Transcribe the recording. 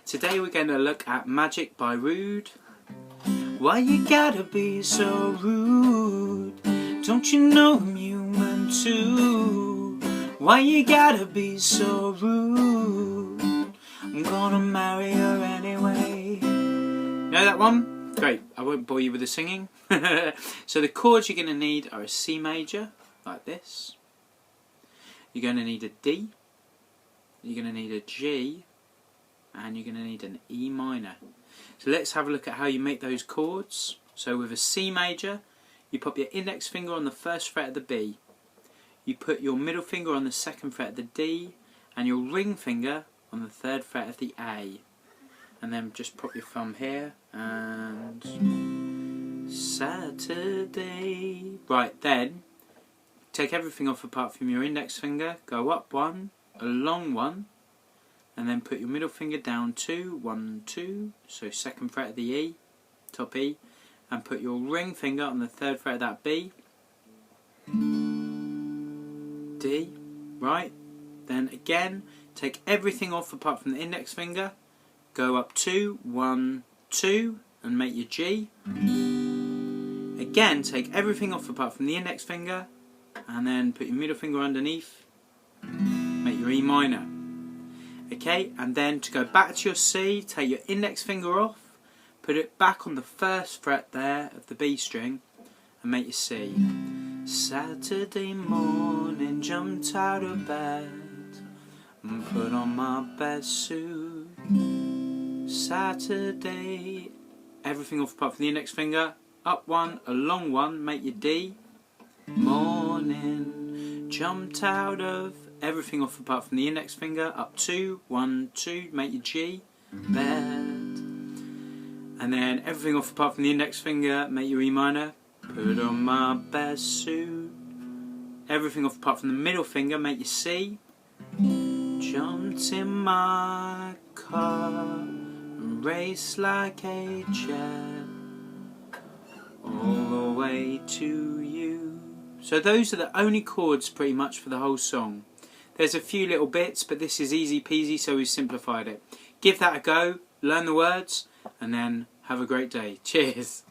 Today we're going to look at Magic by Rude. Why you gotta be so rude? Don't you know I'm human too? Why you gotta be so rude? I'm gonna marry her anyway. Know that one? Great, I won't bore you with the singing. So the chords you're going to need are a C major, like this. You're going to need a D. You're going to need a G. And you're going to need an E minor. So let's have a look at how you make those chords. So with a C major, you pop your index finger on the first fret of the B. You put your middle finger on the second fret of the D. And your ring finger on the third fret of the A. And then just pop your thumb here and Saturday. Right, then take everything off apart from your index finger, go up one, along one, and then put your middle finger down 2, 1, 2, so second fret of the E, top E, and put your ring finger on the third fret of that B, D, right, then again take everything off apart from the index finger, go up 2, 1, 2, and make your G. Again, take everything off apart from the index finger, and then put your middle finger underneath, make your E minor. Okay, and then to go back to your C, take your index finger off, put it back on the first fret there of the B string, and make your C. Saturday morning, jumped out of bed, and put on my best suit. Saturday, everything off apart from the index finger, up one, along one, make your D. Morning, jumped out of, everything off apart from the index finger, up 2, 1, 2, make your G. Bed. And then everything off apart from the index finger, make your E minor. Put on my best suit. Everything off apart from the middle finger, make your C. Jumped in my car, race like a jet, all the way to you. So those are the only chords pretty much for the whole song. There's a few little bits, but this is easy peasy, so we've simplified it. Give that a go, learn the words, and then have a great day. Cheers.